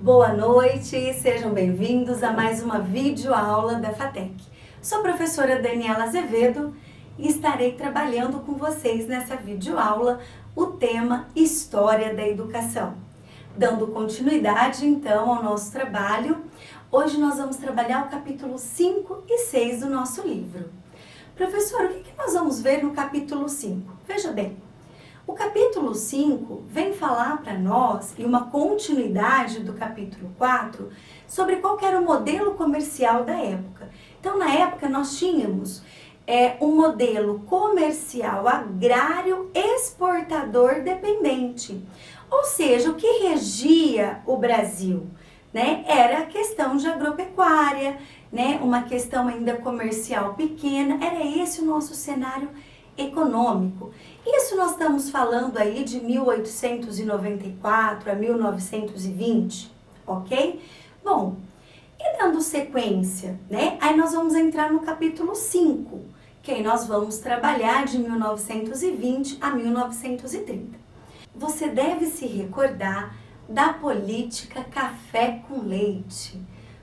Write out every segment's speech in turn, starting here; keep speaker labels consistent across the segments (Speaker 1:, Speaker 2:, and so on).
Speaker 1: Boa noite, sejam bem-vindos a mais uma videoaula da FATEC. Sou a professora Daniela Azevedo e estarei trabalhando com vocês nessa videoaula o tema História da Educação. Dando continuidade, então, ao nosso trabalho, hoje nós vamos trabalhar o capítulo 5 e 6 do nosso livro. Professora, o que nós vamos ver no capítulo 5? Veja bem. O capítulo 5 vem falar para nós, e uma continuidade do capítulo 4, sobre qual era o modelo comercial da época. Então, na época, nós tínhamos um modelo comercial agrário exportador dependente. Ou seja, o que regia o Brasil, né, era a questão de agropecuária, né, uma questão ainda comercial pequena, era esse o nosso cenário econômico. Isso nós estamos falando aí de 1894 a 1920, ok? Bom, e dando sequência, né? Aí nós vamos entrar no capítulo 5, que aí nós vamos trabalhar de 1920 a 1930. Você deve se recordar da política café com leite.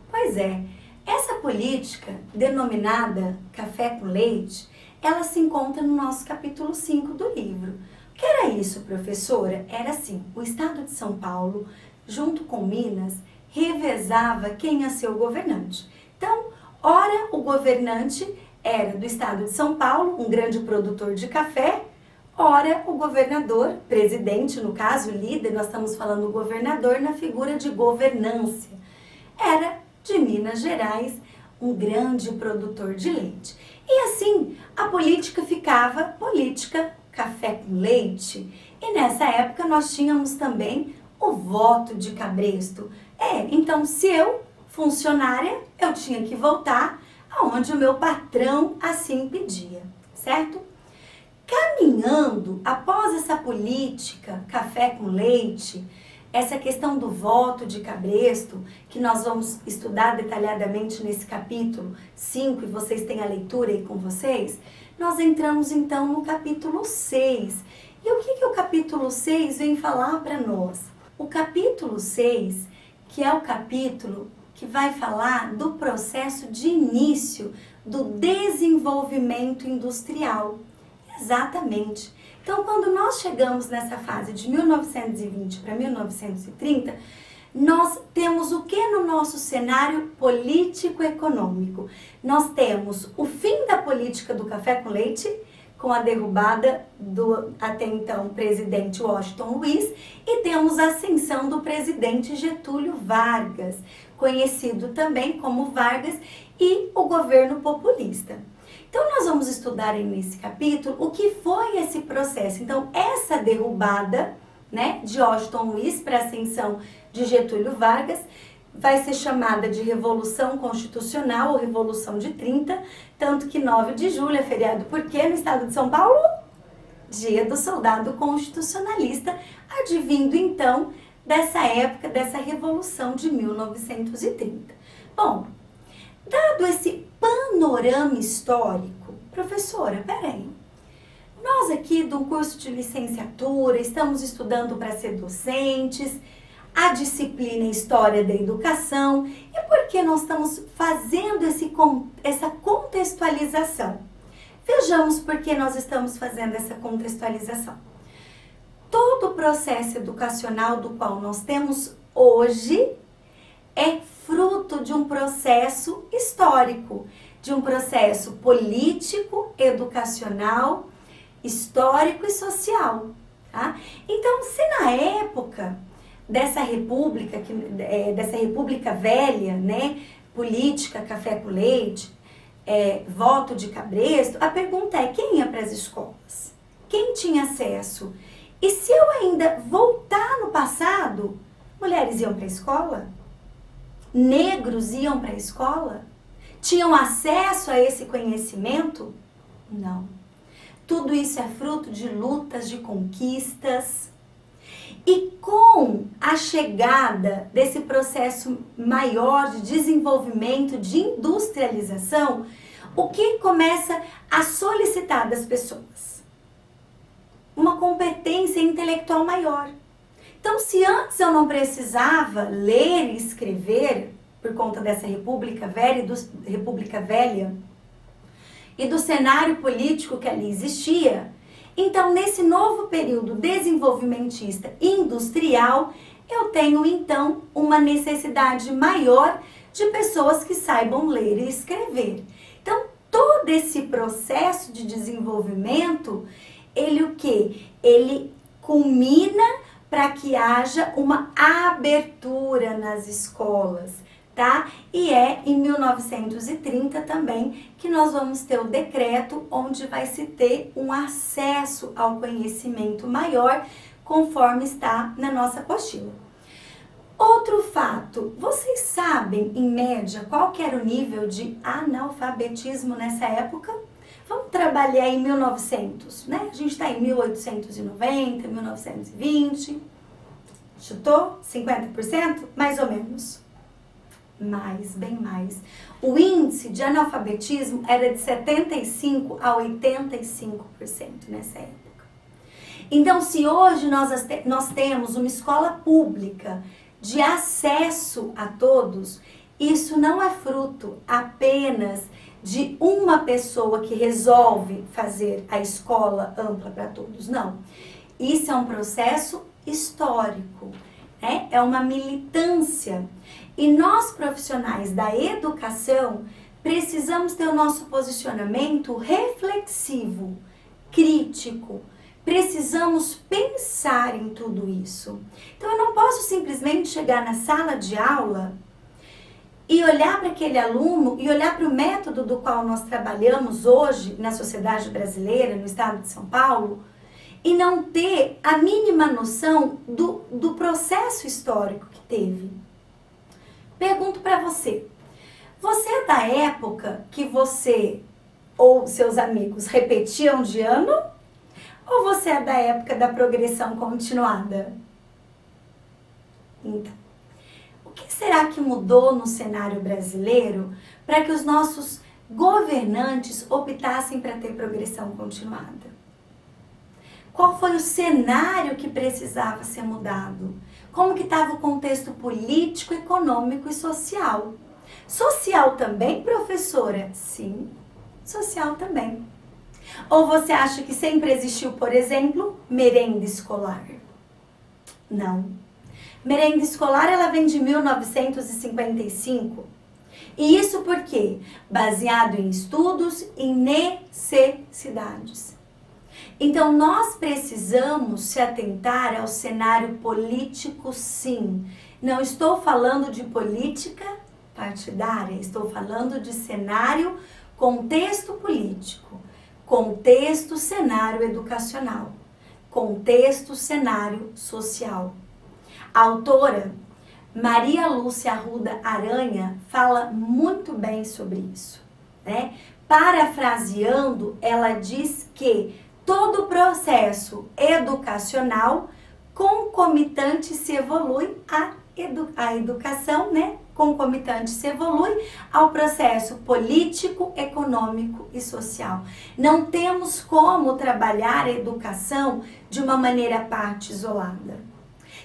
Speaker 1: Pois é, essa política denominada café com leite, ela se encontra no nosso capítulo 5 do livro. O que era isso, professora? Era assim, o estado de São Paulo, junto com Minas, revezava quem ia ser o governante. Então, ora o governante era do estado de São Paulo, um grande produtor de café, ora o governador, presidente no caso, líder, nós estamos falando do governador na figura de governância, era de Minas Gerais, um grande produtor de leite. E assim, a política ficava política café com leite. E nessa época nós tínhamos também o voto de cabresto. Então se eu, funcionária, eu tinha que voltar aonde o meu patrão assim pedia, certo? Caminhando após essa política café com leite, essa questão do voto de cabresto, que nós vamos estudar detalhadamente nesse capítulo 5, e vocês têm a leitura aí com vocês, nós entramos então no capítulo 6. E o que o capítulo 6 vem falar para nós? O capítulo 6, que é o capítulo que vai falar do processo de início do desenvolvimento industrial. Exatamente. Então, quando nós chegamos nessa fase de 1920 para 1930, nós temos o que no nosso cenário político-econômico? Nós temos o fim da política do café com leite, com a derrubada do até então presidente Washington Luiz, e temos a ascensão do presidente Getúlio Vargas, conhecido também como Vargas, e o governo populista. Então, nós vamos estudar aí nesse capítulo o que foi esse processo. Então, essa derrubada, né, de Washington Luiz para a ascensão de Getúlio Vargas vai ser chamada de Revolução Constitucional ou Revolução de 30, tanto que 9 de julho é feriado. Por quê no estado de São Paulo? Dia do Soldado Constitucionalista, advindo então dessa época, dessa Revolução de 1930. Bom, dado esse panorama histórico, professora, peraí, nós aqui do curso de licenciatura estamos estudando para ser docentes, a disciplina História da Educação, e por que nós estamos fazendo essa contextualização? Vejamos por que nós estamos fazendo essa contextualização. Todo o processo educacional do qual nós temos hoje é fruto de um processo histórico, de um processo político, educacional, histórico e social. Tá? Então, se na época dessa república, dessa república velha, né? Política, café com leite, voto de cabresto, a pergunta é: quem ia para as escolas? Quem tinha acesso? E se eu ainda voltar no passado, mulheres iam para a escola? Negros iam para a escola? Tinham acesso a esse conhecimento? Não. Tudo isso é fruto de lutas, de conquistas. E com a chegada desse processo maior de desenvolvimento, de industrialização, o que começa a solicitar das pessoas? Uma competência intelectual maior. Então, se antes eu não precisava ler e escrever, por conta dessa República Velha e do cenário político que ali existia, então, nesse novo período desenvolvimentista e industrial, eu tenho, então, uma necessidade maior de pessoas que saibam ler e escrever. Então, todo esse processo de desenvolvimento, ele o quê? Ele culmina para que haja uma abertura nas escolas, tá? E é em 1930 também que nós vamos ter o decreto onde vai se ter um acesso ao conhecimento maior, conforme está na nossa apostila. Outro fato, vocês sabem, em média, qual que era o nível de analfabetismo nessa época? Vamos trabalhar em 1900, né? A gente está em 1890, 1920. Chutou? 50%? Mais ou menos. Mais, bem mais. O índice de analfabetismo era de 75% a 85% nessa época. Então, se hoje nós temos uma escola pública de acesso a todos, isso não é fruto apenas de uma pessoa que resolve fazer a escola ampla para todos, não. Isso é um processo histórico, né? É uma militância. E nós, profissionais da educação, precisamos ter o nosso posicionamento reflexivo, crítico. Precisamos pensar em tudo isso. Então, eu não posso simplesmente chegar na sala de aula e olhar para aquele aluno e olhar para o método do qual nós trabalhamos hoje na sociedade brasileira, no estado de São Paulo, e não ter a mínima noção do processo histórico que teve. Pergunto para você, você é da época que você ou seus amigos repetiam de ano? Ou você é da época da progressão continuada? Então, o que será que mudou no cenário brasileiro para que os nossos governantes optassem para ter progressão continuada? Qual foi o cenário que precisava ser mudado? Como que estava o contexto político, econômico e social? Social também, professora? Sim, social também. Ou você acha que sempre existiu, por exemplo, merenda escolar? Não. Merenda escolar, ela vem de 1955. E isso por quê? Baseado em estudos, em necessidades. Então, nós precisamos se atentar ao cenário político, sim. Não estou falando de política partidária, estou falando de cenário, contexto político, contexto, cenário educacional, contexto, cenário social. A autora Maria Lúcia Arruda Aranha fala muito bem sobre isso, né? Parafraseando, ela diz que todo processo educacional concomitante se evolui a educação, né? Concomitante se evolui ao processo político, econômico e social. Não temos como trabalhar a educação de uma maneira à parte isolada.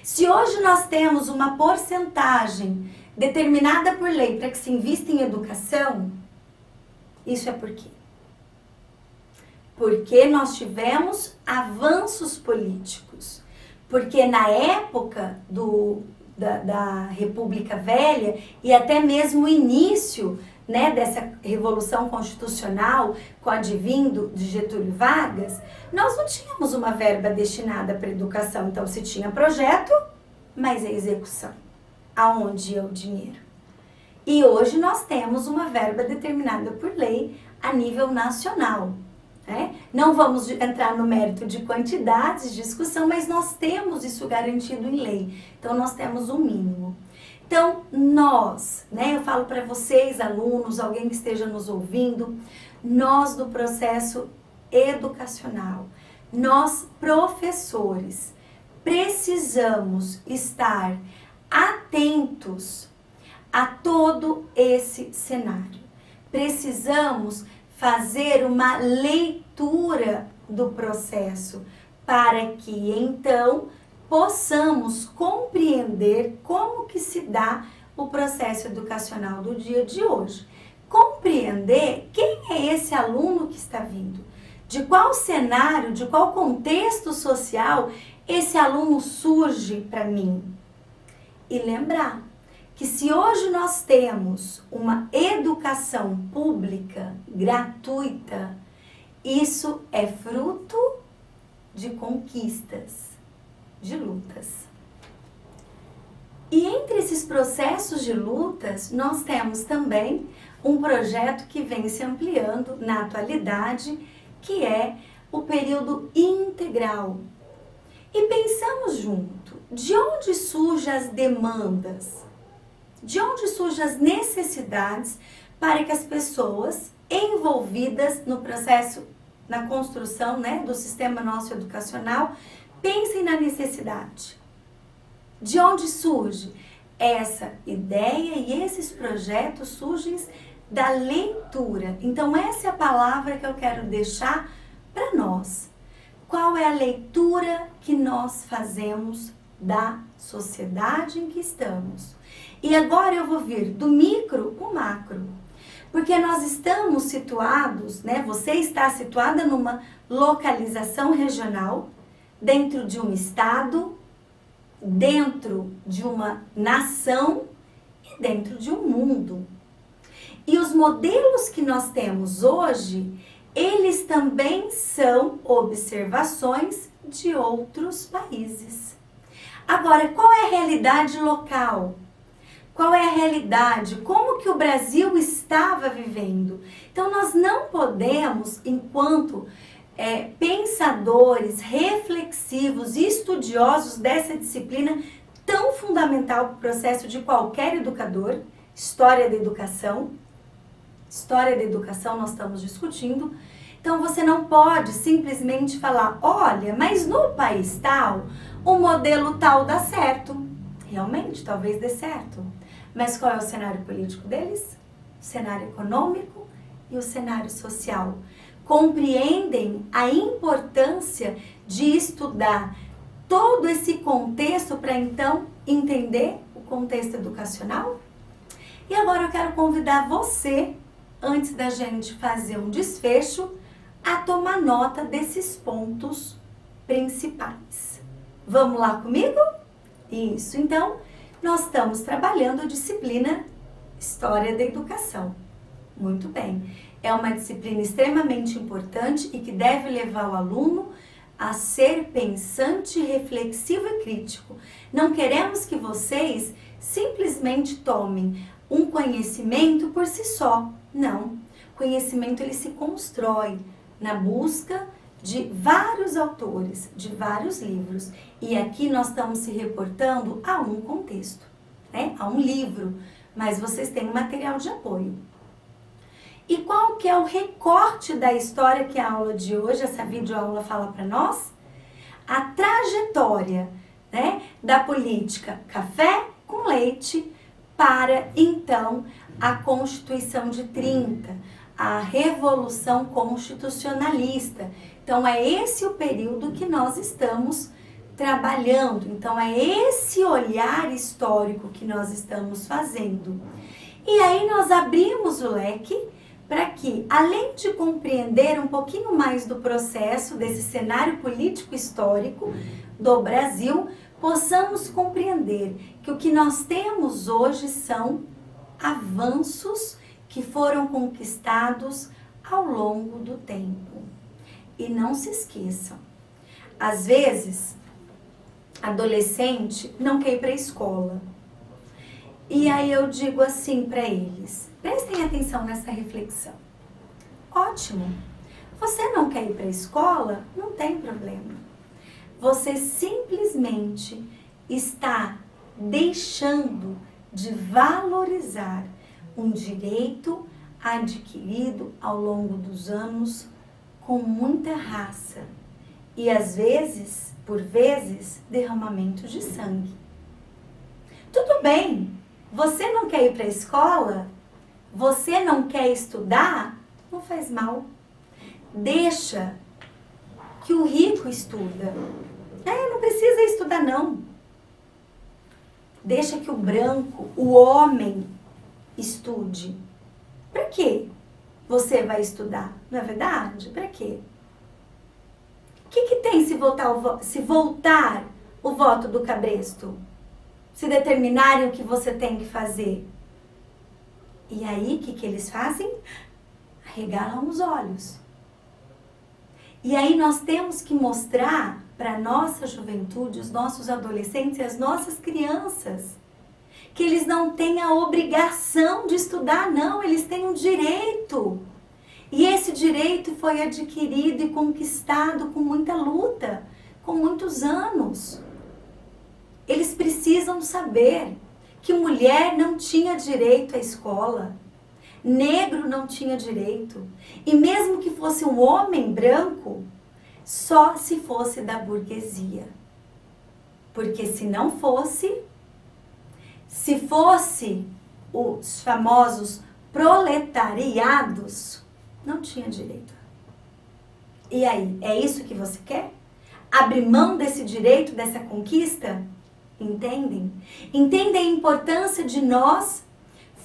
Speaker 1: Se hoje nós temos uma porcentagem determinada por lei para que se invista em educação, isso é por quê? Porque nós tivemos avanços políticos. Porque na época da República Velha e até mesmo o início, né, dessa Revolução Constitucional com o advindo de Getúlio Vargas, nós não tínhamos uma verba destinada para educação. Então, se tinha projeto, mas a execução. Aonde é o dinheiro? E hoje nós temos uma verba determinada por lei a nível nacional. Né? Não vamos entrar no mérito de quantidades de discussão, mas nós temos isso garantido em lei. Então, nós temos um mínimo. Então, nós, né, eu falo para vocês, alunos, alguém que esteja nos ouvindo, nós do processo educacional, nós professores, precisamos estar atentos a todo esse cenário. Precisamos fazer uma leitura do processo para que então possamos compreender como que se dá o processo educacional do dia de hoje. Compreender quem é esse aluno que está vindo, de qual cenário, de qual contexto social esse aluno surge para mim. E lembrar que se hoje nós temos uma educação pública gratuita, isso é fruto de conquistas, de lutas. E entre esses processos de lutas, nós temos também um projeto que vem se ampliando na atualidade, que é o período integral. E pensamos junto, de onde surgem as demandas? De onde surgem as necessidades para que as pessoas envolvidas no processo, na construção, né, do sistema nosso educacional, pensem na necessidade? De onde surge essa ideia e esses projetos surgem da leitura? Então essa é a palavra que eu quero deixar para nós. Qual é a leitura que nós fazemos da sociedade em que estamos? E agora eu vou vir do micro para o macro, porque nós estamos situados, né? Você está situada numa localização regional, dentro de um estado, dentro de uma nação e dentro de um mundo. E os modelos que nós temos hoje, eles também são observações de outros países. Agora, qual é a realidade local? Qual é a realidade? Como que o Brasil estava vivendo? Então, nós não podemos, enquanto pensadores, reflexivos e estudiosos dessa disciplina tão fundamental para o processo de qualquer educador, história da educação nós estamos discutindo. Então, você não pode simplesmente falar, olha, mas no país tal, o modelo tal dá certo. Realmente, talvez dê certo. Mas qual é o cenário político deles? O cenário econômico e o cenário social. Compreendem a importância de estudar todo esse contexto para então entender o contexto educacional? E agora eu quero convidar você, antes da gente fazer um desfecho, a tomar nota desses pontos principais. Vamos lá comigo? Isso, então, nós estamos trabalhando a disciplina História da Educação. Muito bem. É uma disciplina extremamente importante e que deve levar o aluno a ser pensante, reflexivo e crítico. Não queremos que vocês simplesmente tomem um conhecimento por si só. Não. O conhecimento ele se constrói na busca de vários autores, de vários livros. E aqui nós estamos se reportando a um contexto, né? A um livro, mas vocês têm um material de apoio. E qual que é o recorte da história que a aula de hoje, essa videoaula fala para nós? A trajetória, né, da política café com leite para, então, a Constituição de 30, a Revolução Constitucionalista. Então, é esse o período que nós estamos trabalhando. Então, é esse olhar histórico que nós estamos fazendo. E aí, nós abrimos o leque para que, além de compreender um pouquinho mais do processo, desse cenário político-histórico do Brasil, possamos compreender que o que nós temos hoje são avanços que foram conquistados ao longo do tempo. E não se esqueçam, às vezes adolescente não quer ir para a escola. E aí eu digo assim para eles, prestem atenção nessa reflexão. Ótimo, você não quer ir para a escola? Não tem problema. Você simplesmente está deixando de valorizar um direito adquirido ao longo dos anos com muita raça e às vezes, por vezes, derramamento de sangue. Tudo bem, você não quer ir para a escola? Você não quer estudar? Não faz mal. Deixa que o rico estuda. Não precisa estudar não. Deixa que o branco, o homem, estude. Para quê você vai estudar? Não é verdade? Para quê? O que tem se voltar o voto do cabresto? Se determinarem o que você tem que fazer? E aí, o que eles fazem? Arregalam os olhos. E aí nós temos que mostrar para a nossa juventude, os nossos adolescentes e as nossas crianças, que eles não têm a obrigação de estudar, não, eles têm um direito. E esse direito foi adquirido e conquistado com muita luta, com muitos anos. Eles precisam saber que mulher não tinha direito à escola, negro não tinha direito, e mesmo que fosse um homem branco, só se fosse da burguesia. Porque se não fosse, se fosse os famosos proletariados, não tinha direito. E aí, é isso que você quer? Abrir mão desse direito, dessa conquista? Entendem? Entendem a importância de nós,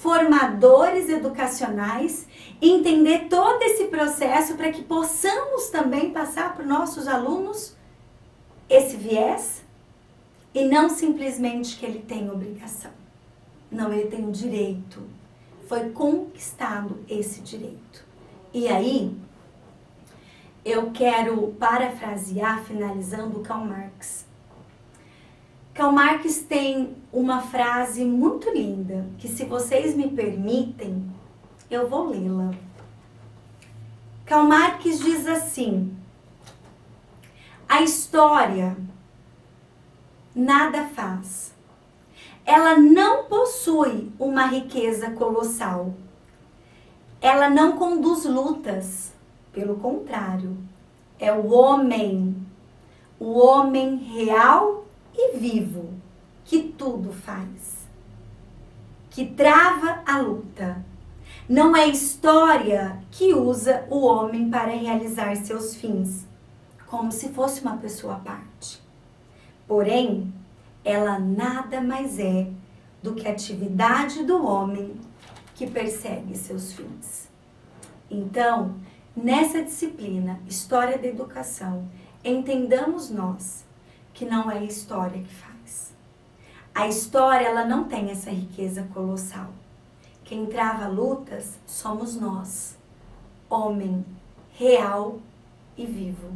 Speaker 1: formadores educacionais, entender todo esse processo para que possamos também passar para os nossos alunos esse viés e não simplesmente que ele tem obrigação. Não, ele tem um direito. Foi conquistado esse direito. E aí, eu quero parafrasear, finalizando, Karl Marx. Karl Marx tem uma frase muito linda, que se vocês me permitem, eu vou lê-la. Karl Marx diz assim: a história nada faz. Ela não possui uma riqueza colossal. Ela não conduz lutas. Pelo contrário, é o homem real e vivo, que tudo faz, que trava a luta. Não é história que usa o homem para realizar seus fins, como se fosse uma pessoa à parte. Porém, ela nada mais é do que a atividade do homem que persegue seus fins. Então, nessa disciplina, História da Educação, entendamos nós que não é a história que faz. A história, ela não tem essa riqueza colossal. Quem trava lutas somos nós, homem real e vivo.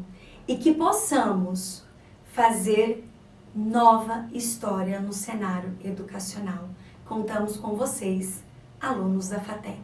Speaker 1: E que possamos fazer nova história no cenário educacional. Contamos com vocês, alunos da FATEC.